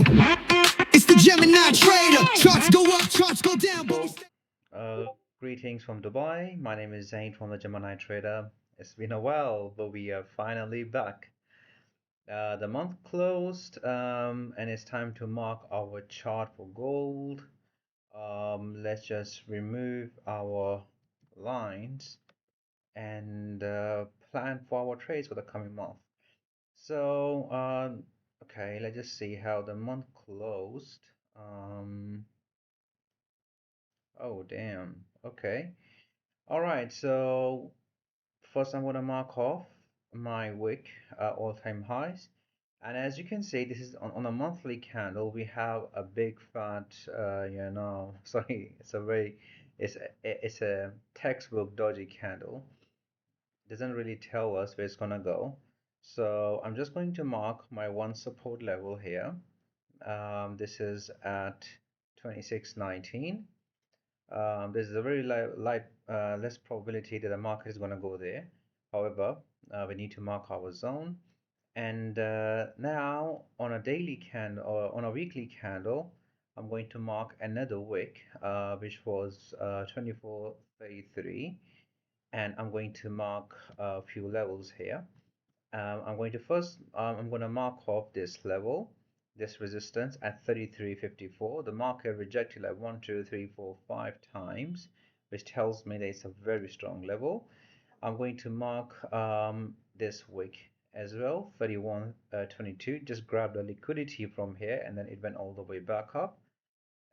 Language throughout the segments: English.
now. It's the Gemini Trader. Charts go up, charts go down. Greetings from Dubai. My name is Zain from the Gemini Trader. It's been a while, but we are finally back. The month closed, and it's time to mark our chart for gold. Let's just remove our lines and plan for our trades for the coming month. So, okay, let's just see how the month closed. Um, oh, damn. Okay. All right, so first I'm going to mark off my wick all-time highs. And as you can see, this is on a monthly candle. We have a big fat, sorry, it's a textbook dodgy candle. Doesn't really tell us where it's gonna go. So I'm just going to mark my one support level here. This is at 26.19. There's a very less probability that the market is going to go there. However, we need to mark our zone. And now on a daily candle or on a weekly candle, I'm going to mark another wick, which was 24.33, and I'm going to mark a few levels here. I'm going to mark off this level, this resistance at 33.54. The market rejected like 1, 2, 3, 4, 5 times, which tells me that it's a very strong level. I'm going to mark this wick as well, 31.22. Just grab the liquidity from here, and then it went all the way back up.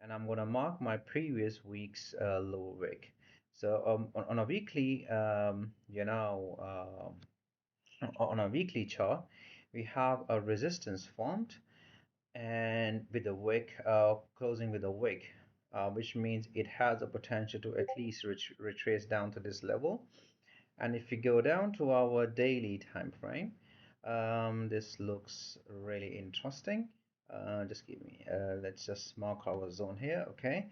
And I'm going to mark my previous week's low wick. So on a weekly, on a weekly chart, we have a resistance formed and with a wick closing with a wick, which means it has a potential to at least retrace down to this level. And if we go down to our daily time frame, this looks really interesting. Just give me, let's just mark our zone here. Okay,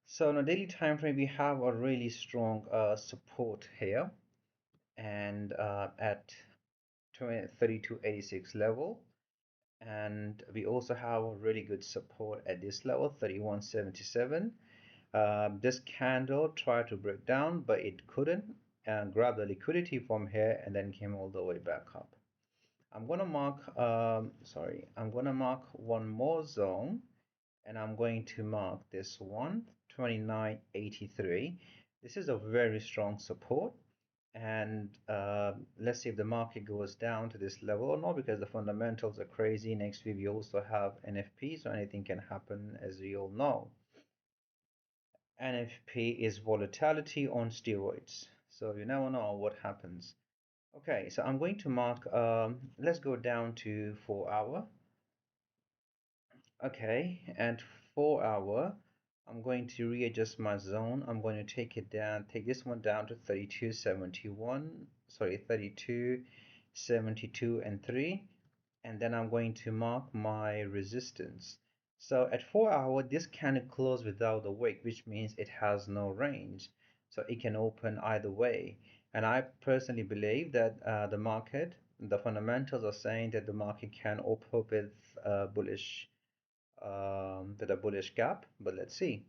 so on a daily time frame, we have a really strong support here, and at 32.86 level, and we also have a really good support at this level, 31.77. This candle tried to break down, but it couldn't, and grab the liquidity from here and then came all the way back up. I'm gonna mark I'm gonna mark one more zone, and I'm going to mark this one, 29.83. This is a very strong support, and let's see if the market goes down to this level or not, because the fundamentals are crazy. Next week we also have NFP, so anything can happen, as we all know. NFP is volatility on steroids, so you never know what happens. Okay, so I'm going to mark, let's go down to 4 hour. Okay, and 4 hour, I'm going to readjust my zone. I'm going to take this one down to 32.71, sorry, 32.72 and 3, and then I'm going to mark my resistance. So at 4 hour, this candle closed without the wick, which means it has no range. So it can open either way. And I personally believe that the fundamentals are saying that the market can open with a bullish gap, but let's see.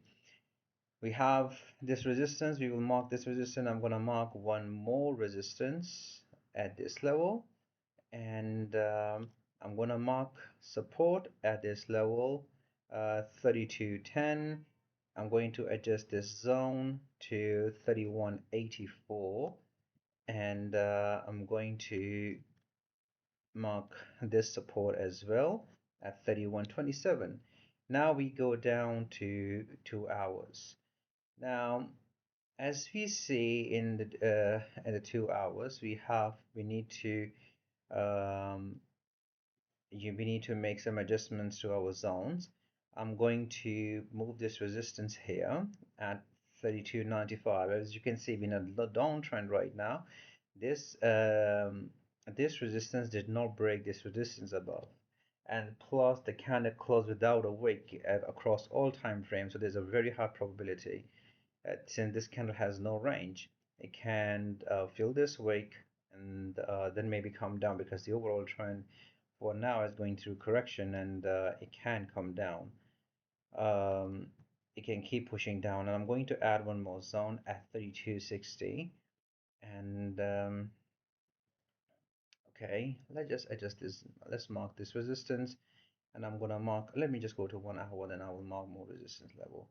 We have this resistance. We will mark this resistance. I'm going to mark one more resistance at this level, and I'm going to mark support at this level, 32.10. I'm going to adjust this zone to 31.84, and I'm going to mark this support as well at 31.27. Now we go down to 2 hours. Now, as we see in the 2 hours, we need to we need to make some adjustments to our zones. I'm going to move this resistance here at 32.95. As you can see, we're in a downtrend right now. This resistance did not break this resistance above, and plus the candle closed without a wick across all time frames, so there's a very high probability since this candle has no range, it can fill this wick and then maybe come down, because the overall trend for now it's going through correction, and it can come down. um, it can keep pushing down, and I'm going to add one more zone at 3260. And okay, let's just adjust this. Let's mark this resistance, and I'm gonna mark, let me just go to 1 hour, then I will mark more resistance level.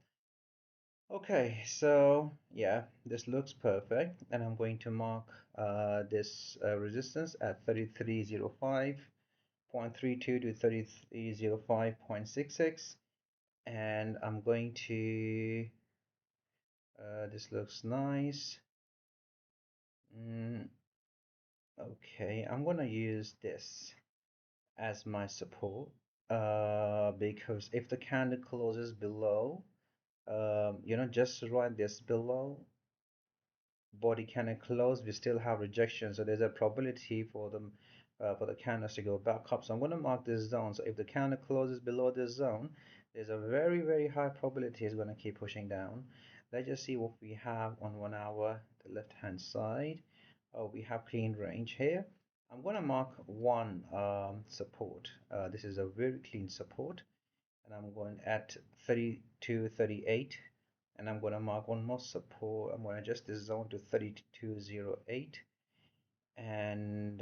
Okay, so yeah, this looks perfect, and I'm going to mark this resistance at 3305.32 to 3305.66, and I'm going to this looks nice. Okay, I'm gonna use this as my support, because if the candle closes below, just right this below, body candle close, we still have rejection, so there's a probability for them for the candles to go back up. So I'm going to mark this zone. So if the candle closes below this zone, there's a very high probability it's going to keep pushing down. Let's just see what we have on 1 hour, the left hand side. Oh, we have clean range here. I'm going to mark one support. This is a very clean support, and I'm going at 3238, and I'm going to mark one more support. I'm going to adjust this zone to 3208, and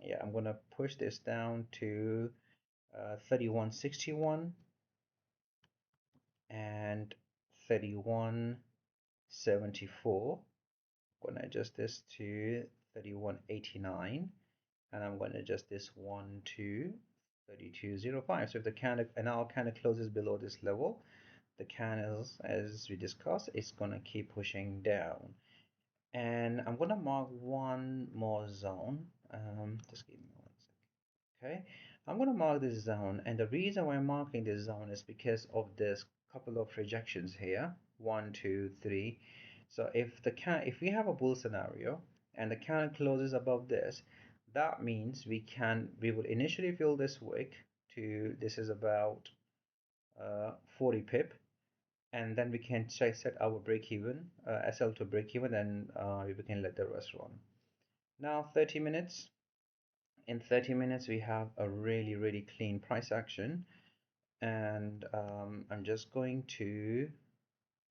yeah, I'm going to push this down to 3161 and 3174. I'm going to adjust this to 3189, and I'm going to adjust this one to 3205. So if the candle, and our candle closes below this level, the candles, as we discussed, it's gonna keep pushing down. And I'm gonna mark one more zone. Just give me 1 second. Okay, I'm gonna mark this zone, and the reason why I'm marking this zone is because of this couple of rejections here. 1, 2, 3. So if we have a bull scenario and the candle closes above this, that means we will initially fill this wick to, this is about 40 pip, and then we can set our break even, SL to break even, and we can let the rest run. Now 30 minutes. In 30 minutes we have a really clean price action, and I'm just going to,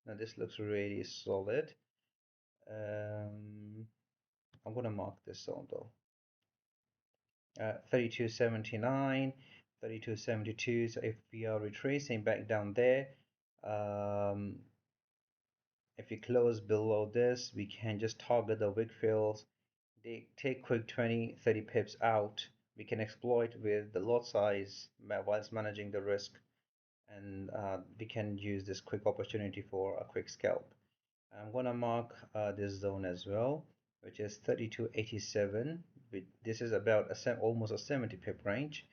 now this looks really solid. I'm gonna mark this zone though, 3279, 3272. So if we are retracing back down there, um, if we close below this, we can just target the wick fills. They take quick 20-30 pips out. We can exploit with the lot size whilst managing the risk, and we can use this quick opportunity for a quick scalp. I'm gonna mark this zone as well, which is 3287. This is about almost a 70 pip range.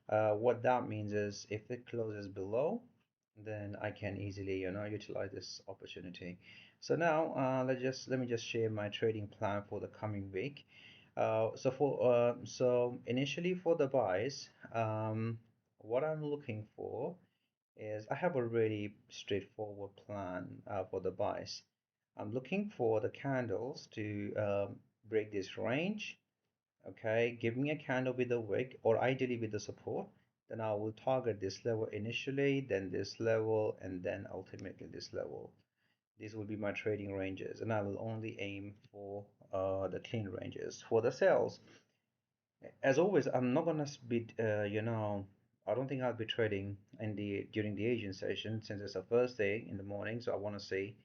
What that means is if it closes below, then I can easily, utilize this opportunity. So now let me just share my trading plan for the coming week. So initially for the buys, what I'm looking for is, I have a really straightforward plan for the buys. I'm looking for the candles to break this range. Okay, give me a candle with a wick, or ideally with the support, then I will target this level initially, then this level, and then ultimately this level. These will be my trading ranges, and I will only aim for the clean ranges. For the sales, as always, I'm not gonna be I don't think I'll be trading in the during the Asian session, since it's a first day in the morning, so I want to see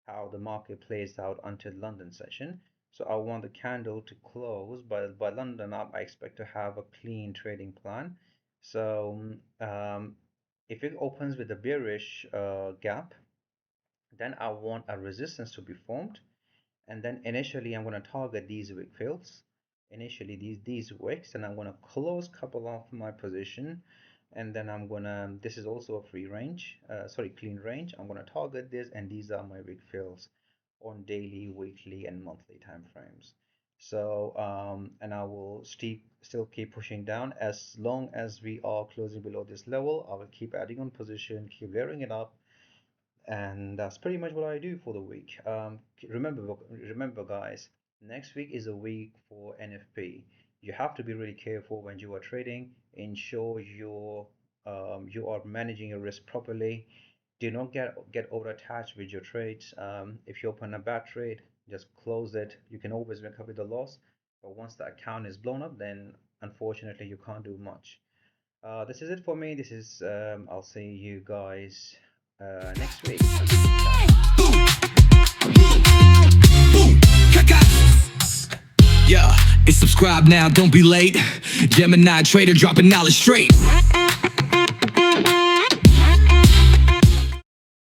how the market plays out until London session. So I want the candle to close by London up. I expect to have a clean trading plan. So if it opens with a bearish gap, then I want a resistance to be formed, and then initially I'm going to target these wick fills, initially these wicks, and I'm going to close couple of my position, and then I'm going to, this is also a free range, sorry, clean range. I'm going to target this, and these are my wick fills on daily, weekly, and monthly time frames. So and I will still keep pushing down as long as we are closing below this level. I will keep adding on position, keep layering it up, and that's pretty much what I do for the week. Remember guys, next week is a week for NFP. you have to be really careful when you are trading. Ensure you are managing your risk properly. Do not get over attached with your trades. If you open a bad trade, just close it. You can always recover the loss, but once the account is blown up, then unfortunately you can't do much. This is it for me. This is I'll see you guys next week. Yeah, it's subscribe now, don't be late. Gemini Trader dropping knowledge straight.